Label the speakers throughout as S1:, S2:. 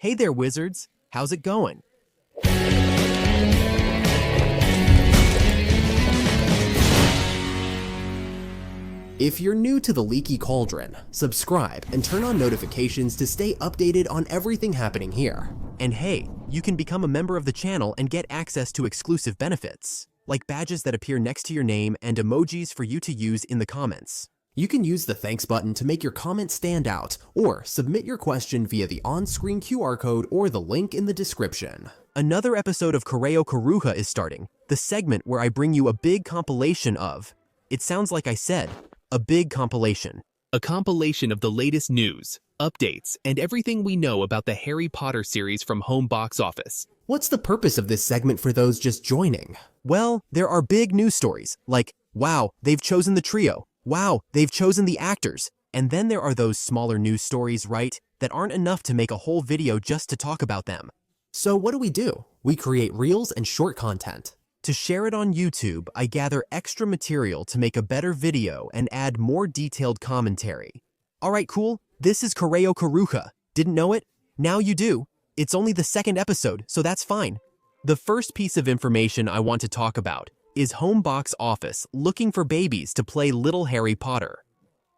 S1: Hey there, wizards. How's it going?
S2: If you're new to the Leaky Cauldron, subscribe and turn on notifications to stay updated on everything happening here.
S1: And hey, you can become a member of the channel and get access to exclusive benefits, like badges that appear next to your name and emojis for you to use in the comments.
S2: You can use the thanks button to make your comment stand out, or submit your question via the on-screen QR code or the link in the description.
S1: Another episode of Correio Coruja is starting, the segment where I bring you a big compilation of, it sounds like I said, a big compilation.
S3: A compilation of the latest news, updates, and everything we know about the Harry Potter series from home box office.
S2: What's the purpose of this segment for those just joining?
S1: Well, there are big news stories, like, wow, they've chosen the trio. Wow, they've chosen the actors. And then there are those smaller news stories, right, that aren't enough to make a whole video just to talk about them.
S2: So what do? We create reels and short content.
S1: To share it on YouTube, I gather extra material to make a better video and add more detailed commentary. Alright, cool. This is Correio Coruja. Didn't know it? Now you do. It's only the second episode, so that's fine. The first piece of information I want to talk about is Home Box Office looking for babies to play little Harry Potter.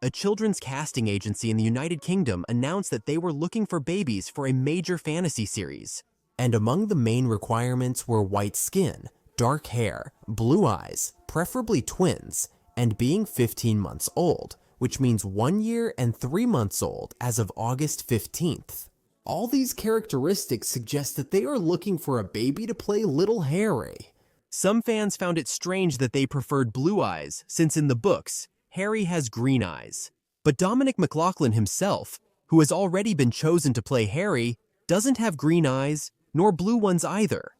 S1: A children's casting agency in the United Kingdom announced that they were looking for babies for a major fantasy series.
S2: And among the main requirements were white skin, dark hair, blue eyes, preferably twins, and being 15 months old, which means 1 year and 3 months old as of August 15th. All these characteristics suggest that they are looking for a baby to play little Harry.
S1: Some fans found it strange that they preferred blue eyes, since in the books, Harry has green eyes. But Dominic McLaughlin himself, who has already been chosen to play Harry, doesn't have green eyes, nor blue ones either.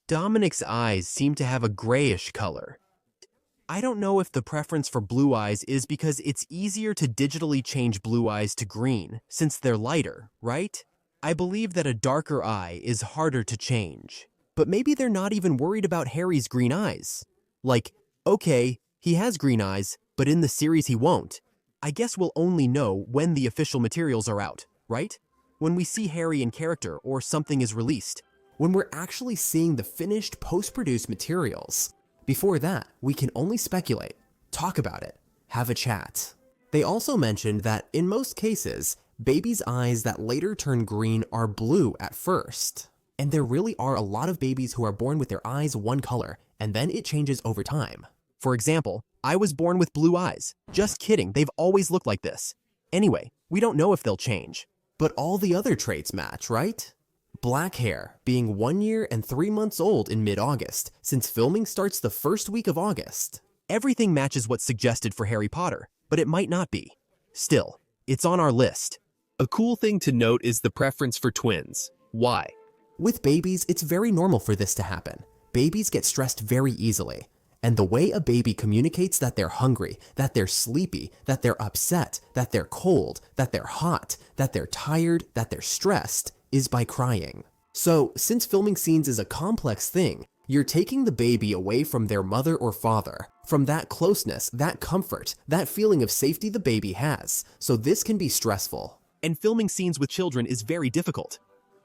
S1: Dominic's eyes seem to have a grayish color. I don't know if the preference for blue eyes is because it's easier to digitally change blue eyes to green, since they're lighter, right? I believe that a darker eye is harder to change. But maybe they're not even worried about Harry's green eyes. Like, okay, he has green eyes, but in the series he won't. I guess we'll only know when the official materials are out, right? When we see Harry in character or something is released.
S2: When we're actually seeing the finished post-produced materials. Before that, we can only speculate, talk about it, have a chat. They also mentioned that in most cases, babies' eyes that later turn green are blue at first. And there really are a lot of babies who are born with their eyes one color, and then it changes over time.
S1: For example, I was born with blue eyes. Just kidding, they've always looked like this. Anyway, we don't know if they'll change.
S2: But all the other traits match, right? Black hair, being 1 year and 3 months old in mid-August, since filming starts the first week of August.
S1: Everything matches what's suggested for Harry Potter, but it might not be. Still, it's on our list.
S3: A cool thing to note is the preference for twins. Why?
S2: With babies, it's very normal for this to happen. Babies get stressed very easily. And the way a baby communicates that they're hungry, that they're sleepy, that they're upset, that they're cold, that they're hot, that they're tired, that they're stressed, is by crying. So, since filming scenes is a complex thing, you're taking the baby away from their mother or father, from that closeness, that comfort, that feeling of safety the baby has, so this can be stressful.
S1: And filming scenes with children is very difficult.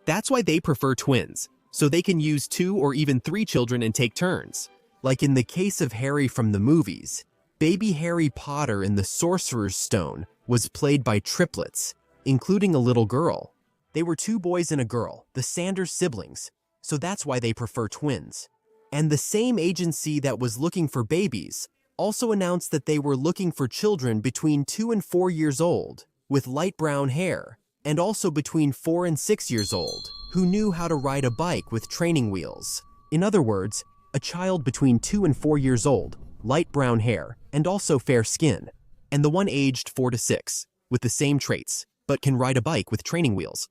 S1: That's why they prefer twins, so they can use 2 or even 3 children and take turns. Like in the case of Harry from the movies, baby Harry Potter in the Sorcerer's Stone was played by triplets, including a little girl. They were 2 boys and a girl, the Sanders siblings, so that's why they prefer twins. And the same agency that was looking for babies also announced that they were looking for children between 2 and 4 years old, with light brown hair, and also between 4 and 6 years old, who knew how to ride a bike with training wheels. In other words, a child between 2 and 4 years old, light brown hair, and also fair skin, and the one aged 4 to 6, with the same traits, but can ride a bike with training wheels.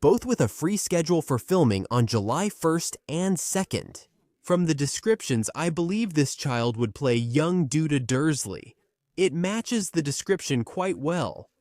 S1: Both with a free schedule for filming on July 1st and 2nd. From the descriptions, I believe this child would play young Duda Dursley. It matches the description quite well.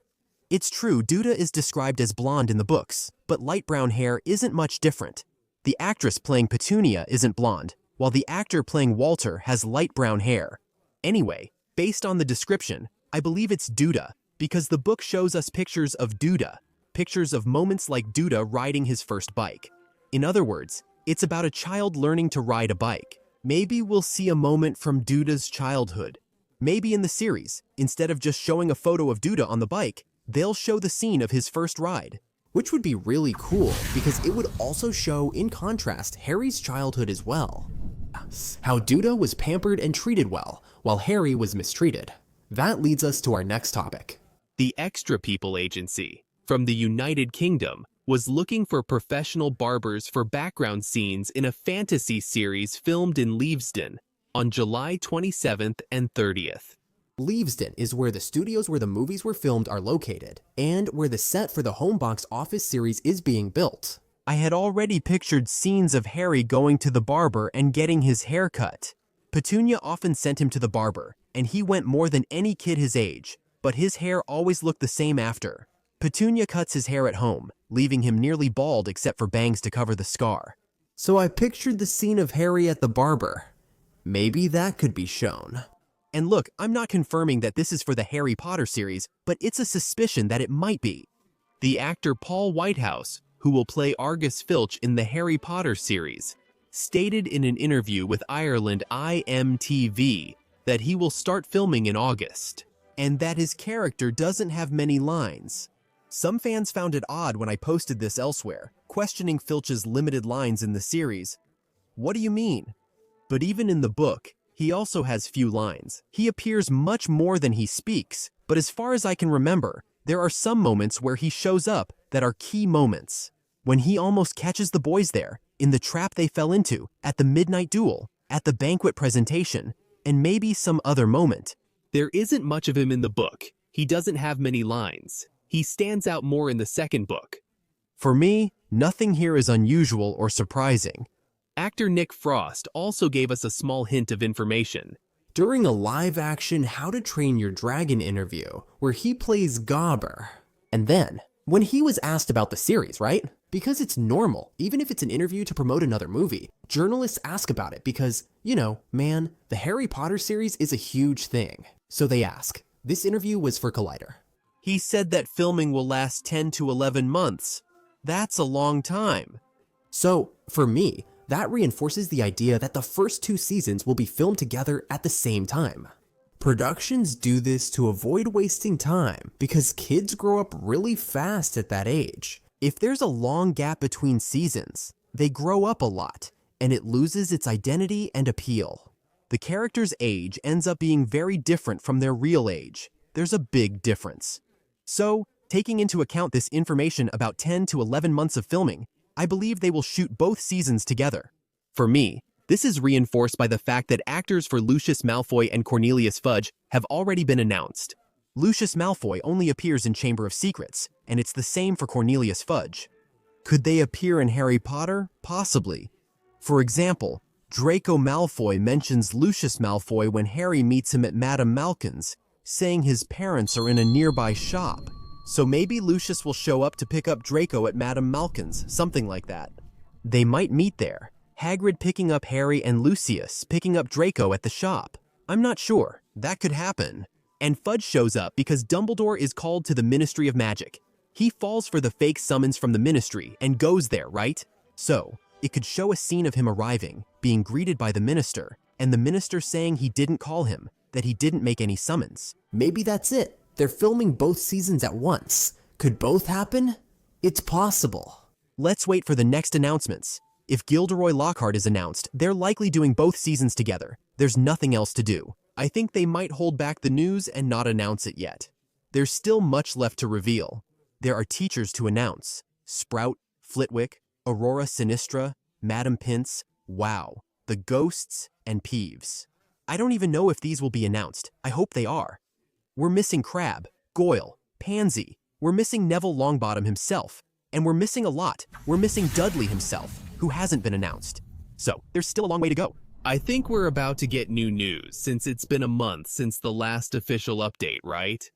S1: It's true, Duda is described as blonde in the books, but light brown hair isn't much different. The actress playing Petunia isn't blonde, while the actor playing Walter has light brown hair. Anyway, based on the description, I believe it's Duda, because the book shows us pictures of Duda, pictures of moments like Duda riding his first bike. In other words, it's about a child learning to ride a bike. Maybe we'll see a moment from Duda's childhood. Maybe in the series, instead of just showing a photo of Duda on the bike, they'll show the scene of his first ride.
S2: Which would be really cool because it would also show, in contrast, Harry's childhood as well. How Duda was pampered and treated well, while Harry was mistreated. That leads us to our next topic.
S3: The Extra People Agency, from the United Kingdom, was looking for professional barbers for background scenes in a fantasy series filmed in Leavesden on July 27th and 30th.
S2: Leavesden is where the studios where the movies were filmed are located, and where the set for the home box office series is being built.
S1: I had already pictured scenes of Harry going to the barber and getting his hair cut. Petunia often sent him to the barber, and he went more than any kid his age, but his hair always looked the same after. Petunia cuts his hair at home, leaving him nearly bald except for bangs to cover the scar.
S2: So I pictured the scene of Harry at the barber. Maybe that could be shown.
S1: And look, I'm not confirming that this is for the Harry Potter series, but it's a suspicion that it might be. The actor Paul Whitehouse, who will play Argus Filch in the Harry Potter series, stated in an interview with Ireland IMTV that he will start filming in August, and that his character doesn't have many lines. Some fans found it odd when I posted this elsewhere, questioning Filch's limited lines in the series. What do you mean? But even in the book, he also has few lines. He appears much more than he speaks, but as far as I can remember, there are some moments where he shows up that are key moments. When he almost catches the boys there, in the trap they fell into, at the midnight duel, at the banquet presentation, and maybe some other moment.
S3: There isn't much of him in the book. He doesn't have many lines. He stands out more in the second book.
S1: For me, nothing here is unusual or surprising.
S3: Actor Nick Frost also gave us a small hint of information.
S2: During a live-action How to Train Your Dragon interview, where he plays Gobber. And then, when he was asked about the series, right? Because it's normal, even if it's an interview to promote another movie, journalists ask about it because, you know, man, the Harry Potter series is a huge thing. So they ask. This interview was for Collider.
S1: He said that filming will last 10 to 11 months. That's a long time.
S2: So, for me, that reinforces the idea that the first 2 seasons will be filmed together at the same time. Productions do this to avoid wasting time because kids grow up really fast at that age.
S1: If there's a long gap between seasons, they grow up a lot, and it loses its identity and appeal. The character's age ends up being very different from their real age. There's a big difference. So, taking into account this information about 10 to 11 months of filming, I believe they will shoot both seasons together. For me, this is reinforced by the fact that actors for Lucius Malfoy and Cornelius Fudge have already been announced. Lucius Malfoy only appears in Chamber of Secrets, and it's the same for Cornelius Fudge. Could they appear in Harry Potter? Possibly. For example, Draco Malfoy mentions Lucius Malfoy when Harry meets him at Madame Malkin's, saying his parents are in a nearby shop. So maybe Lucius will show up to pick up Draco at Madame Malkin's, something like that. They might meet there, Hagrid picking up Harry and Lucius picking up Draco at the shop. I'm not sure. That could happen. And Fudge shows up because Dumbledore is called to the Ministry of Magic. He falls for the fake summons from the Ministry and goes there, right? So, it could show a scene of him arriving, being greeted by the Minister, and the Minister saying he didn't call him, that he didn't make any summons.
S2: Maybe that's it. They're filming both seasons at once. Could both happen? It's possible.
S1: Let's wait for the next announcements. If Gilderoy Lockhart is announced, they're likely doing both seasons together. There's nothing else to do. I think they might hold back the news and not announce it yet. There's still much left to reveal. There are teachers to announce. Sprout, Flitwick, Aurora Sinistra, Madam Pince, wow, the Ghosts, and Peeves. I don't even know if these will be announced. I hope they are. We're missing Crabbe, Goyle, Pansy. We're missing Neville Longbottom himself. And we're missing a lot. We're missing Dudley himself, who hasn't been announced. So, there's still a long way to go.
S3: I think we're about to get new news since it's been a month since the last official update, right?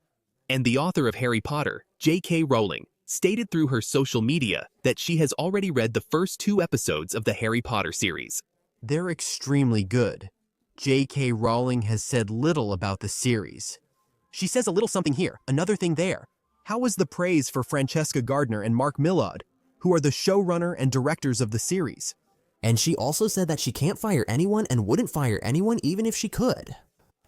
S3: And the author of Harry Potter, J.K. Rowling, stated through her social media that she has already read the first 2 episodes of the Harry Potter series.
S1: They're extremely good. J.K. Rowling has said little about the series. She says a little something here, another thing there. How was the praise for Francesca Gardner and Mark Millard, who are the showrunner and directors of the series?
S2: And she also said that she can't fire anyone and wouldn't fire anyone even if she could.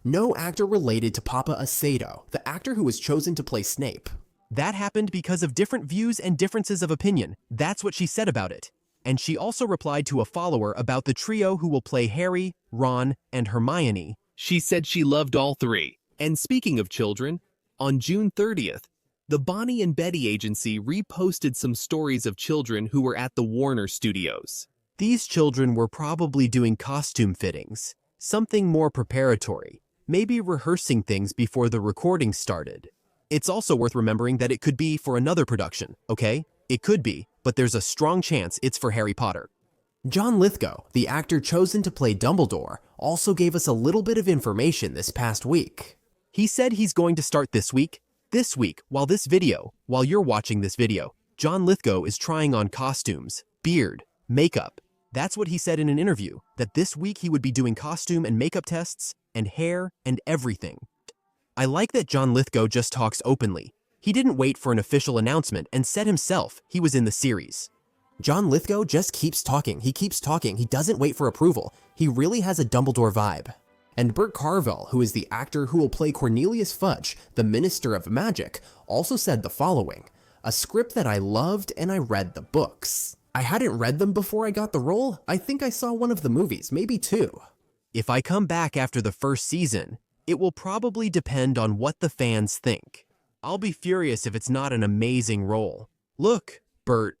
S2: No actor related to Papa Aceto, the actor who was chosen to play Snape.
S1: That happened because of different views and differences of opinion. That's what she said about it. And she also replied to a follower about the trio who will play Harry, Ron, and Hermione.
S3: She said she loved all three. And speaking of children, on June 30th, the Bonnie and Betty agency reposted some stories of children who were at the Warner Studios.
S1: These children were probably doing costume fittings, something more preparatory, maybe rehearsing things before the recording started. It's also worth remembering that it could be for another production, okay? It could be, but there's a strong chance it's for Harry Potter.
S2: John Lithgow, the actor chosen to play Dumbledore, also gave us a little bit of information this past week.
S1: He said he's going to start this week, while you're watching this video, John Lithgow is trying on costumes, beard, makeup. That's what he said in an interview, that this week he would be doing costume and makeup tests, and hair, and everything. I like that John Lithgow just talks openly. He didn't wait for an official announcement and said himself he was in the series.
S2: John Lithgow just keeps talking, he doesn't wait for approval. He really has a Dumbledore vibe. And Bert Carvel, who is the actor who will play Cornelius Fudge, the Minister of Magic, also said the following: "A script that I loved and I read the books. I hadn't read them before I got the role. I think I saw one of the movies, maybe two.
S1: If I come back after the first season, it will probably depend on what the fans think. I'll be furious if it's not an amazing role. Look, Bert,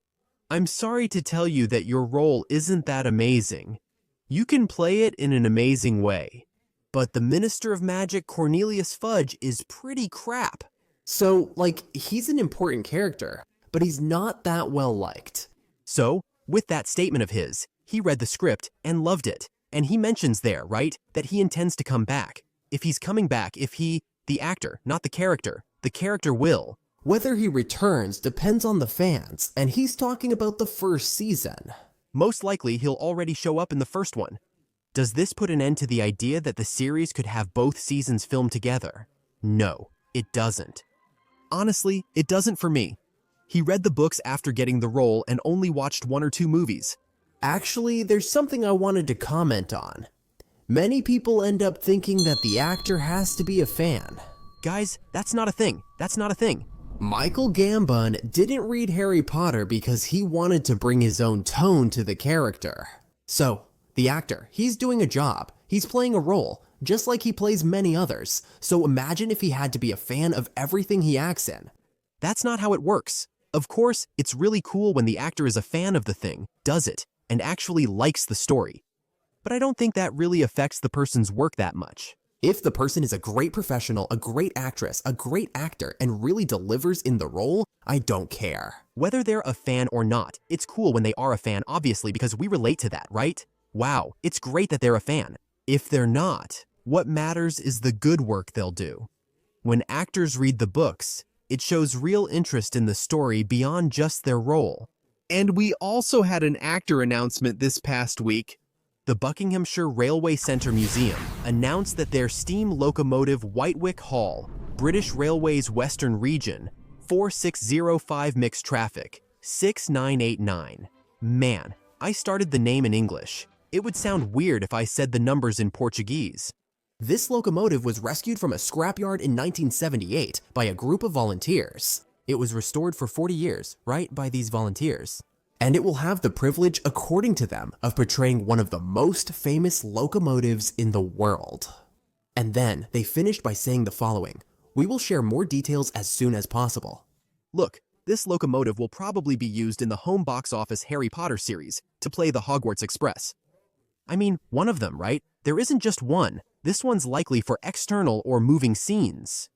S1: I'm sorry to tell you that your role isn't that amazing. You can play it in an amazing way. But the Minister of Magic Cornelius Fudge is pretty crap."
S2: So, he's an important character, but he's not that well liked.
S1: So, with that statement of his, he read the script and loved it. And he mentions there, right, that he intends to come back. If he's coming back, the actor, not the character will.
S2: Whether he returns depends on the fans, and he's talking about the first season.
S1: Most likely, he'll already show up in the first one. Does this put an end to the idea that the series could have both seasons filmed together? No, it doesn't. Honestly, it doesn't for me. He read the books after getting the role and only watched 1 or 2 movies.
S2: Actually, there's something I wanted to comment on. Many people end up thinking that the actor has to be a fan.
S1: Guys, that's not a thing.
S2: Michael Gambon didn't read Harry Potter because he wanted to bring his own tone to the character. So, the actor, he's doing a job. He's playing a role, just like he plays many others. So imagine if he had to be a fan of everything he acts in.
S1: That's not how it works. Of course, it's really cool when the actor is a fan of the thing, does it, and actually likes the story. But I don't think that really affects the person's work that much.
S2: If the person is a great professional, a great actress, a great actor, and really delivers in the role, I don't care.
S1: Whether they're a fan or not, it's cool when they are a fan, obviously, because we relate to that, right? Wow, it's great that they're a fan. If they're not, what matters is the good work they'll do. When actors read the books, it shows real interest in the story beyond just their role.
S3: And we also had an actor announcement this past week.
S1: The Buckinghamshire Railway Centre Museum announced that their steam locomotive Whitewick Hall, British Railways Western Region, 4605 mixed traffic, 6989. Man, I started the name in English. It would sound weird if I said the numbers in Portuguese.
S2: This locomotive was rescued from a scrapyard in 1978 by a group of volunteers. It was restored for 40 years, right, by these volunteers. And it will have the privilege, according to them, of portraying one of the most famous locomotives in the world. And then they finished by saying the following: "We will share more details as soon as possible."
S1: Look, this locomotive will probably be used in the home box office Harry Potter series to play the Hogwarts Express. I mean, one of them, right? There isn't just one. This one's likely for external or moving scenes.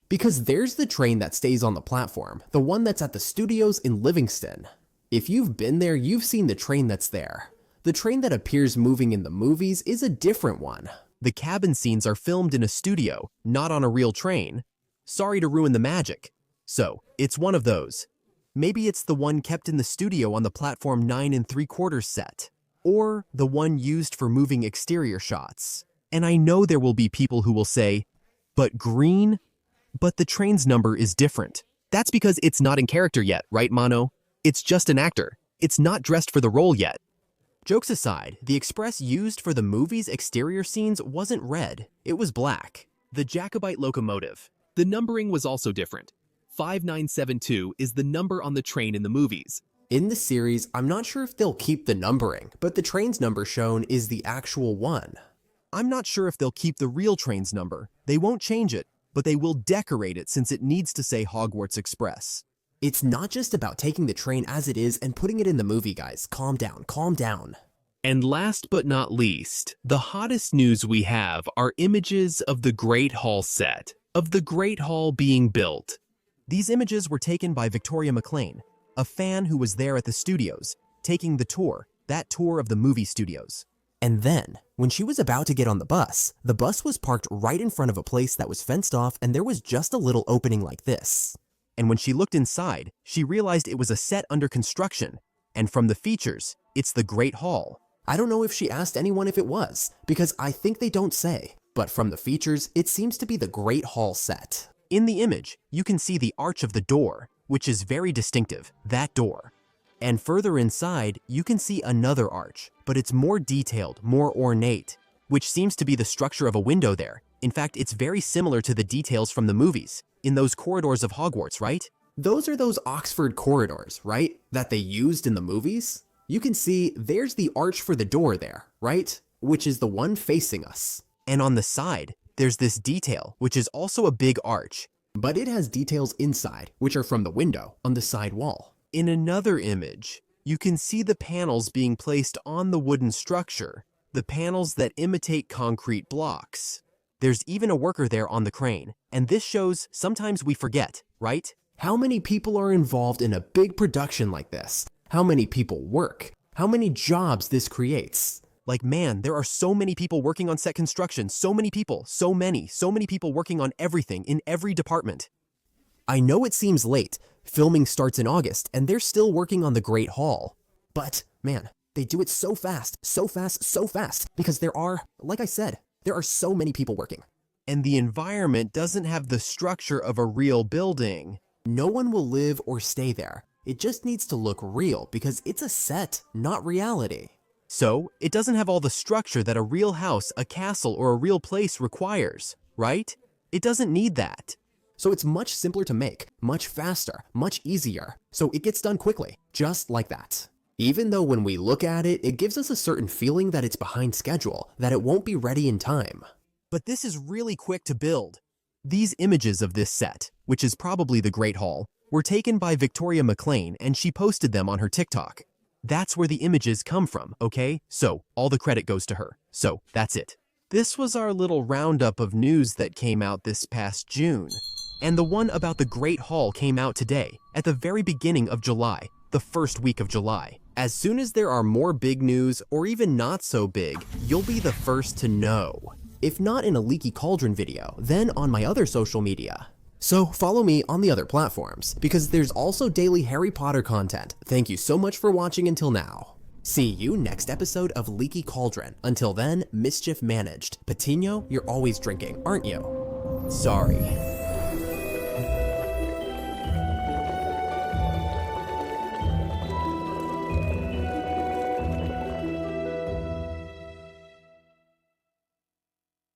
S2: Because there's the train that stays on the platform, the one that's at the studios in Livingston. If you've been there, you've seen the train that's there. The train that appears moving in the movies is a different one.
S1: The cabin scenes are filmed in a studio, not on a real train. Sorry to ruin the magic. So, it's one of those. Maybe it's the one kept in the studio on the platform 9 3/4 set. Or the one used for moving exterior shots. And I know there will be people who will say, "But green? But the train's number is different." That's because it's not in character yet, right, Mono? It's just an actor. It's not dressed for the role yet. Jokes aside, the express used for the movie's exterior scenes wasn't red, it was black.
S3: The Jacobite locomotive. The numbering was also different. 5972 is the number on the train in the movies.
S2: In the series, I'm not sure if they'll keep the numbering, but the train's number shown is the actual one.
S1: I'm not sure if they'll keep the real train's number. They won't change it, but they will decorate it since it needs to say Hogwarts Express.
S2: It's not just about taking the train as it is and putting it in the movie, guys. Calm down, calm down.
S3: And last but not least, the hottest news we have are images of the Great Hall set, of the Great Hall being built.
S1: These images were taken by Victoria McLean, a fan who was there at the studios, taking the tour, that tour of the movie studios.
S2: And then, when she was about to get on the bus was parked right in front of a place that was fenced off and there was just a little opening like this.
S1: And when she looked inside, she realized it was a set under construction. And from the features, it's the Great Hall.
S2: I don't know if she asked anyone if it was, because I think they don't say. But from the features, it seems to be the Great Hall set.
S1: In the image, you can see the arch of the door, which is very distinctive, that door. And further inside, you can see another arch, but it's more detailed, more ornate, which seems to be the structure of a window there. In fact, it's very similar to the details from the movies, in those corridors of Hogwarts, right?
S2: Those are those Oxford corridors, right? That they used in the movies? You can see there's the arch for the door there, right? Which is the one facing us.
S1: And on the side, there's this detail, which is also a big arch.
S2: But it has details inside, which are from the window on the side wall.
S1: In another image, you can see the panels being placed on the wooden structure, the panels that imitate concrete blocks. There's even a worker there on the crane, and this shows sometimes we forget, right?
S2: How many people are involved in a big production like this? How many people work? How many jobs this creates?
S1: Like, man, there are so many people working on set construction, so many people, so many people working on everything in every department.
S2: I know it seems late. Filming starts in August, and they're still working on the Great Hall. But, man, they do it so fast, because there are, like I said, there are so many people working.
S1: And the environment doesn't have the structure of a real building.
S2: No one will live or stay there. It just needs to look real because it's a set, not reality.
S1: So, it doesn't have all the structure that a real house, a castle, or a real place requires, right? It doesn't need that.
S2: So it's much simpler to make, much faster, much easier. So it gets done quickly, just like that. Even though when we look at it, it gives us a certain feeling that it's behind schedule, that it won't be ready in time.
S1: But this is really quick to build. These images of this set, which is probably the Great Hall, were taken by Victoria McLean and she posted them on her TikTok. That's where the images come from, okay? So, all the credit goes to her. So, that's it. This was our little roundup of news that came out this past June. And the one about the Great Hall came out today, at the very beginning of July, the first week of July. As soon as there are more big news, or even not so big, you'll be the first to know. If not in a Leaky Cauldron video, then on my other social media. So follow me on the other platforms, because there's also daily Harry Potter content. Thank you so much for watching until now. See you next episode of Leaky Cauldron. Until then, mischief managed. Patino, you're always drinking, aren't you? Sorry.